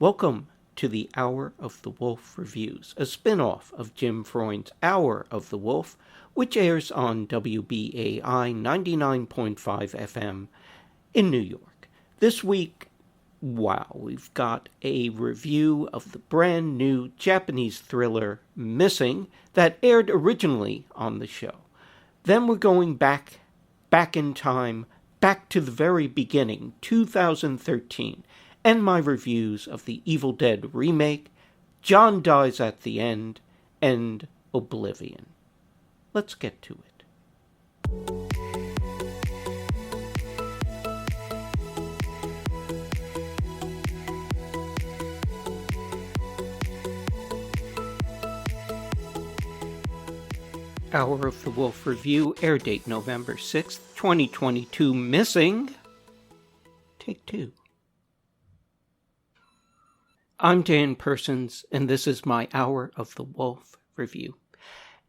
Welcome to the Hour of the Wolf Reviews, a spin-off of Jim Freund's Hour of the Wolf, which airs on WBAI 99.5 FM in New York. This week, we've got a review of the brand new Japanese thriller Missing that aired originally on the show. Then we're going back in time, back to the very beginning, 2013, and my reviews of the Evil Dead remake, John Dies at the End, and Oblivion. Let's get to it. Hour of the Wolf Review, air date November 6th, 2022, Missing. Take two. I'm Dan Persons, and this is my Hour of the Wolf Review.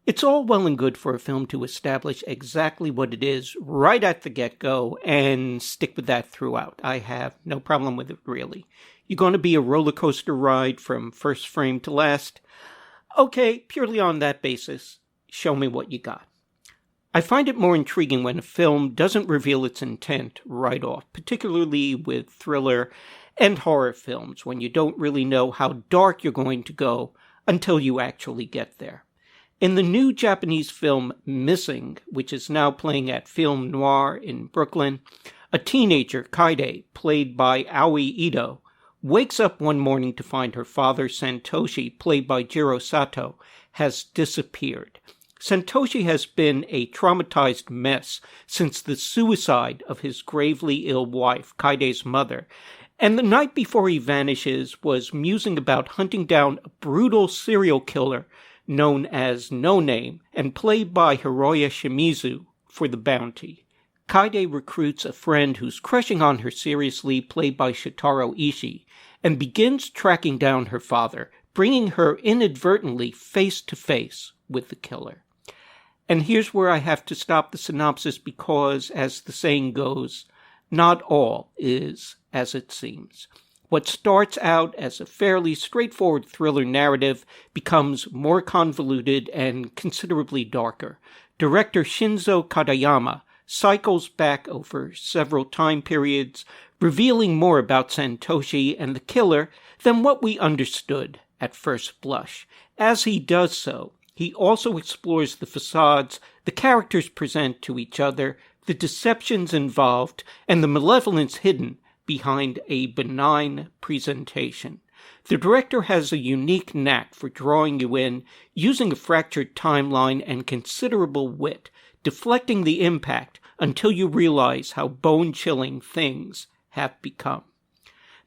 It's all well and good for a film to establish exactly what it is right at the get-go and stick with that throughout. I have no problem with it, really. You're going to be a roller coaster ride from first frame to last? Okay, purely on that basis, show me what you got. I find it more intriguing when a film doesn't reveal its intent right off, particularly with thriller and horror films, when you don't really know how dark you're going to go until you actually get there. In the new Japanese film Missing, which is now playing at Film Noir in Brooklyn, a teenager, Kaide, played by Aoi Ito, wakes up one morning to find her father, Santoshi, played by Jiro Sato, has disappeared. Santoshi has been a traumatized mess since the suicide of his gravely ill wife, Kaide's mother, and the night before he vanishes was musing about hunting down a brutal serial killer known as No Name and played by Hiroya Shimizu for the bounty. Kaide recruits a friend who's crushing on her seriously, played by Shitaro Ishii, and begins tracking down her father, bringing her inadvertently face to face with the killer. And here's where I have to stop the synopsis because, as the saying goes, not all is as it seems. What starts out as a fairly straightforward thriller narrative becomes more convoluted and considerably darker. Director Shinzo Katayama cycles back over several time periods, revealing more about Santoshi and the killer than what we understood at first blush. As he does so, he also explores the facades the characters present to each other, the deceptions involved, and the malevolence hidden behind a benign presentation. The director has a unique knack for drawing you in, using a fractured timeline and considerable wit, deflecting the impact until you realize how bone-chilling things have become.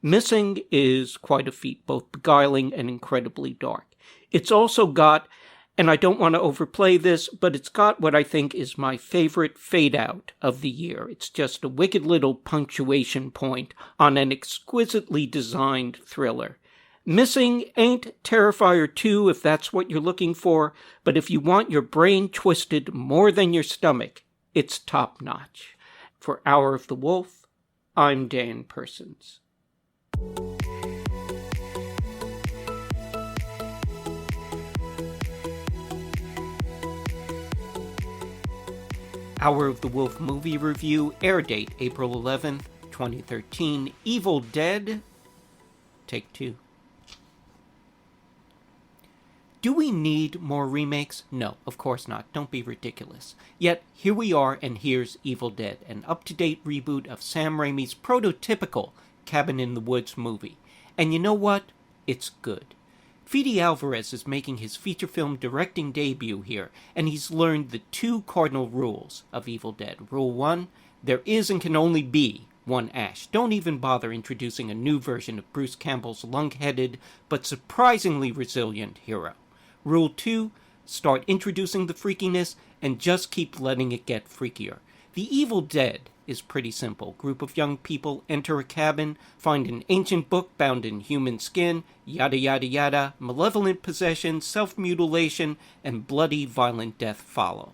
Missing is quite a feat, both beguiling and incredibly dark. It's also got, and I don't want to overplay this, but it's got what I think is my favorite fade-out of the year. It's just a wicked little punctuation point on an exquisitely designed thriller. Missing ain't Terrifier 2 if that's what you're looking for, but if you want your brain twisted more than your stomach, it's top-notch. For Hour of the Wolf, I'm Dan Persons. Hour of the Wolf movie review, air date April 11th, 2013, Evil Dead, take two. Do we need more remakes? No, of course not. Don't be ridiculous. Yet, here we are, and here's Evil Dead, an up-to-date reboot of Sam Raimi's prototypical Cabin in the Woods movie. And you know what? It's good. Fede Alvarez is making his feature film directing debut here, and he's learned the two cardinal rules of Evil Dead. Rule 1, there is and can only be one Ash. Don't even bother introducing a new version of Bruce Campbell's lunk-headed but surprisingly resilient hero. Rule 2, start introducing the freakiness and just keep letting it get freakier. The Evil Dead is pretty simple. Group of young people enter a cabin, find an ancient book bound in human skin, yada yada yada, malevolent possession, self-mutilation, and bloody violent death follow.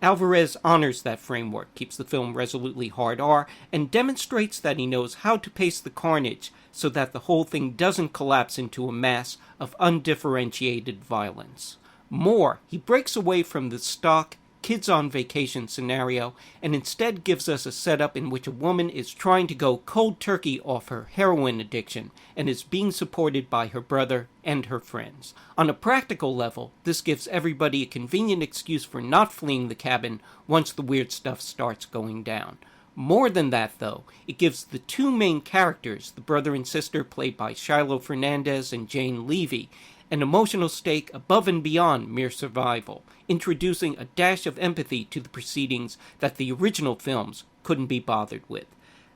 Alvarez honors that framework, keeps the film resolutely hard R, and demonstrates that he knows how to pace the carnage so that the whole thing doesn't collapse into a mass of undifferentiated violence. More, he breaks away from the stock kids on vacation scenario and instead gives us a setup in which a woman is trying to go cold turkey off her heroin addiction and is being supported by her brother and her friends. On a practical level, this gives everybody a convenient excuse for not fleeing the cabin once the weird stuff starts going down. More than that, though, it gives the two main characters, the brother and sister played by Shiloh Fernandez and Jane Levy, an emotional stake above and beyond mere survival, introducing a dash of empathy to the proceedings that the original films couldn't be bothered with.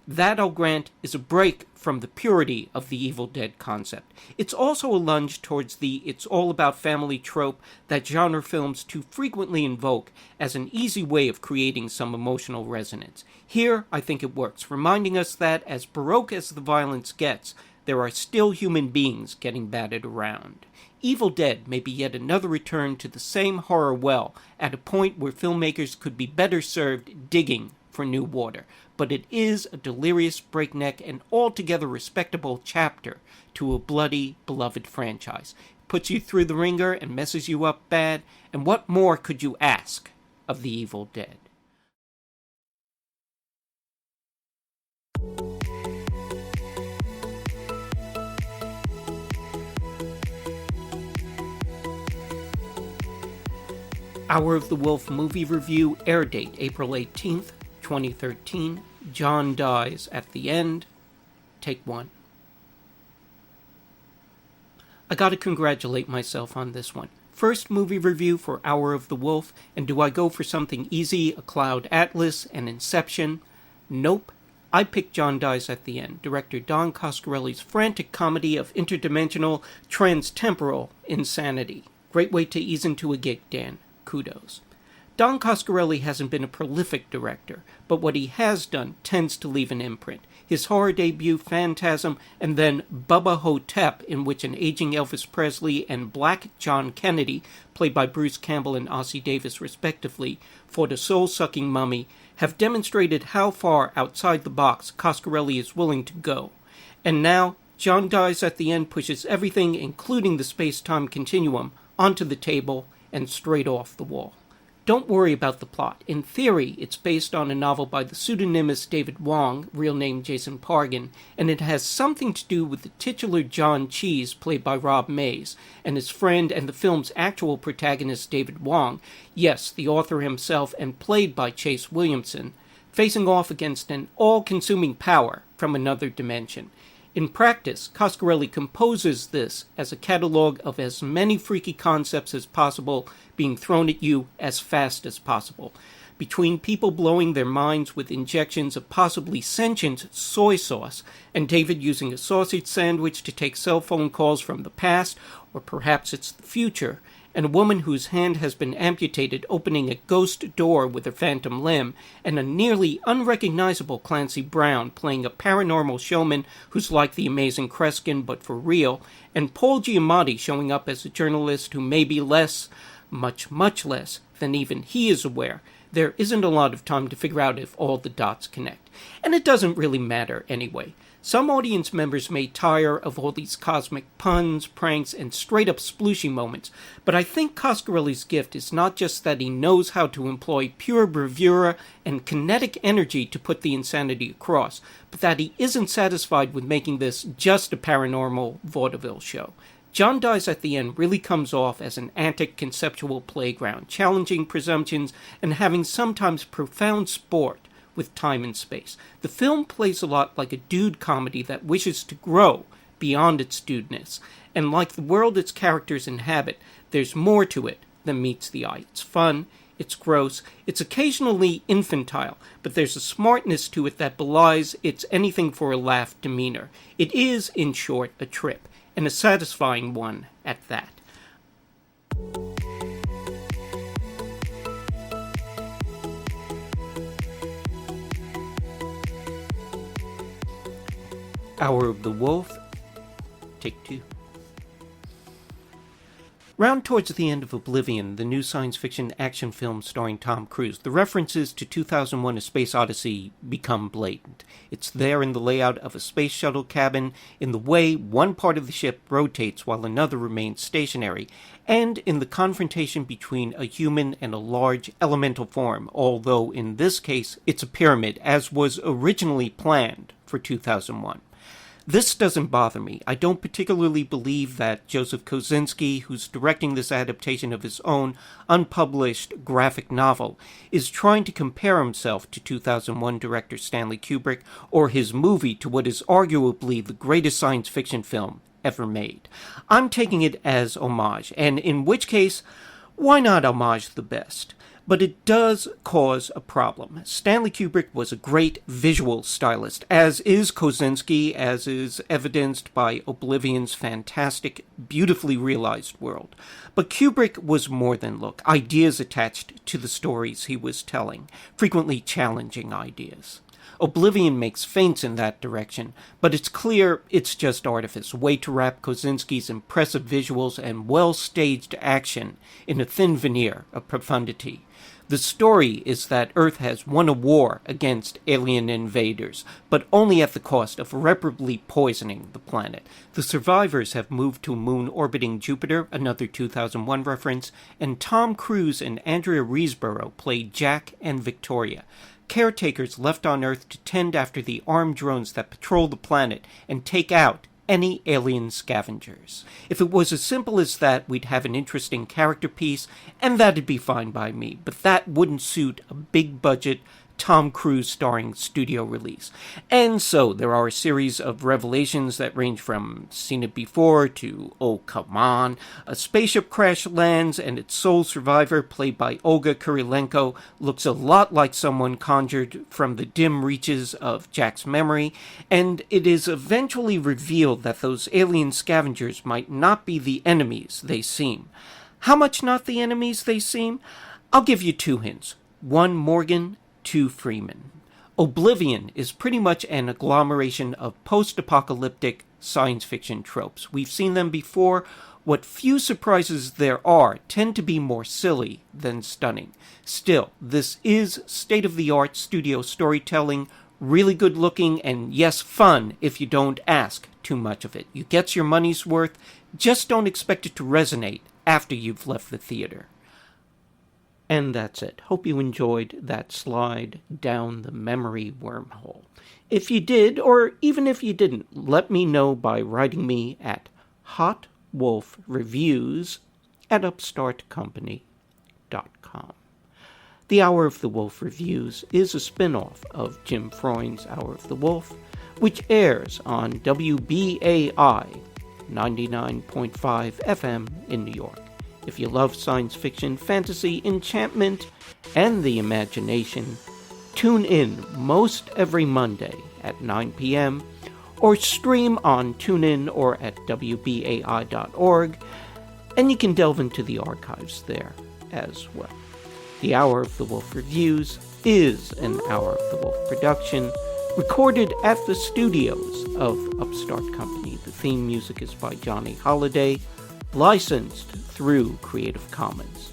That, I'll grant, is a break from the purity of the Evil Dead concept. It's also a lunge towards the it's all about family trope that genre films too frequently invoke as an easy way of creating some emotional resonance. Here, I think it works, reminding us that, as baroque as the violence gets, there are still human beings getting battered around. Evil Dead may be yet another return to the same horror well at a point where filmmakers could be better served digging for new water, but it is a delirious, breakneck, and altogether respectable chapter to a bloody, beloved franchise. It puts you through the ringer and messes you up bad, and what more could you ask of the Evil Dead? Hour of the Wolf movie review, air date April 18th, 2013. John dies at the end. Take one. I gotta congratulate myself on this one. First movie review for Hour of the Wolf, and do I go for something easy, A Cloud Atlas, and Inception? Nope. I picked John Dies at the End, director Don Coscarelli's frantic comedy of interdimensional, transtemporal insanity. Great way to ease into a gig, Dan. Kudos. Don Coscarelli hasn't been a prolific director, but what he has done tends to leave an imprint. His horror debut, Phantasm, and then Bubba Hotep, in which an aging Elvis Presley and Black John Kennedy, played by Bruce Campbell and Ossie Davis respectively, fought a soul-sucking mummy, have demonstrated how far outside the box Coscarelli is willing to go. And now, John Dies at the End pushes everything, including the space-time continuum, onto the table and straight off the wall. Don't worry about the plot. In theory, it's based on a novel by the pseudonymous David Wong, real name Jason Pargin, and it has something to do with the titular John Cheese, played by Rob Mays, and his friend and the film's actual protagonist David Wong, yes, the author himself and played by Chase Williamson, facing off against an all-consuming power from another dimension. In practice, Coscarelli composes this as a catalog of as many freaky concepts as possible being thrown at you as fast as possible. Between people blowing their minds with injections of possibly sentient soy sauce, and David using a sausage sandwich to take cell phone calls from the past, or perhaps it's the future, and a woman whose hand has been amputated opening a ghost door with her phantom limb, and a nearly unrecognizable Clancy Brown playing a paranormal showman who's like the amazing Kreskin but for real, and Paul Giamatti showing up as a journalist who may be less, much less, than even he is aware. There isn't a lot of time to figure out if all the dots connect. And it doesn't really matter anyway. Some audience members may tire of all these cosmic puns, pranks, and straight-up splooshy moments, but I think Coscarelli's gift is not just that he knows how to employ pure bravura and kinetic energy to put the insanity across, but that he isn't satisfied with making this just a paranormal vaudeville show. John Dies at the End really comes off as an antic conceptual playground, challenging presumptions and having sometimes profound sport with time and space. The film plays a lot like a dude comedy that wishes to grow beyond its dudeness, and like the world its characters inhabit, there's more to it than meets the eye. It's fun, it's gross, it's occasionally infantile, but there's a smartness to it that belies its anything-for-a-laugh demeanor. It is, in short, a trip, and a satisfying one at that. Hour of the Wolf, take two. Round towards the end of Oblivion, the new science fiction action film starring Tom Cruise, the references to 2001: A Space Odyssey become blatant. It's there in the layout of a space shuttle cabin, in the way one part of the ship rotates while another remains stationary, and in the confrontation between a human and a large elemental form, although in this case it's a pyramid, as was originally planned for 2001. This doesn't bother me. I don't particularly believe that Joseph Kosinski, who's directing this adaptation of his own unpublished graphic novel, is trying to compare himself to 2001 director Stanley Kubrick or his movie to what is arguably the greatest science fiction film ever made. I'm taking it as homage, and in which case, why not homage the best? But it does cause a problem. Stanley Kubrick was a great visual stylist, as is Kosinski, as is evidenced by Oblivion's fantastic, beautifully realized world. But Kubrick was more than look, ideas attached to the stories he was telling, frequently challenging ideas. Oblivion makes feints in that direction, but it's clear it's just artifice, a way to wrap Kosinski's impressive visuals and well-staged action in a thin veneer of profundity. The story is that Earth has won a war against alien invaders, but only at the cost of irreparably poisoning the planet. The survivors have moved to a moon orbiting Jupiter, another 2001 reference, and Tom Cruise and Andrea Riseborough play Jack and Victoria, caretakers left on Earth to tend after the armed drones that patrol the planet and take out any alien scavengers. If it was as simple as that, we'd have an interesting character piece, and that'd be fine by me, but that wouldn't suit a big-budget Tom Cruise starring studio release. And so there are a series of revelations that range from seen it before to oh come on. A spaceship crash lands and its sole survivor, played by Olga Kurilenko, looks a lot like someone conjured from the dim reaches of Jack's memory, and it is eventually revealed that those alien scavengers might not be the enemies they seem. How much not the enemies they seem? I'll give you 2 hints. 1 Morgan, 2 Freeman. Oblivion is pretty much an agglomeration of post-apocalyptic science fiction tropes. We've seen them before. What few surprises there are tend to be more silly than stunning. Still, this is state-of-the-art studio storytelling, really good looking, and yes, fun if you don't ask too much of it. You get your money's worth, just don't expect it to resonate after you've left the theater. And that's it. Hope you enjoyed that slide down the memory wormhole. If you did, or even if you didn't, let me know by writing me at hotwolfreviews@upstartcompany.com. The Hour of the Wolf Reviews is a spin-off of Jim Freund's Hour of the Wolf, which airs on WBAI 99.5 FM in New York. If you love science fiction, fantasy, enchantment, and the imagination, tune in most every Monday at 9 p.m. or stream on TuneIn or at WBAI.org, and you can delve into the archives there as well. The Hour of the Wolf Reviews is an Hour of the Wolf production, recorded at the studios of Upstart Company. The theme music is by Johnny Holiday, licensed through Creative Commons.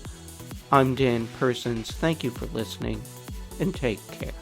I'm Dan Persons. Thank you for listening, and take care.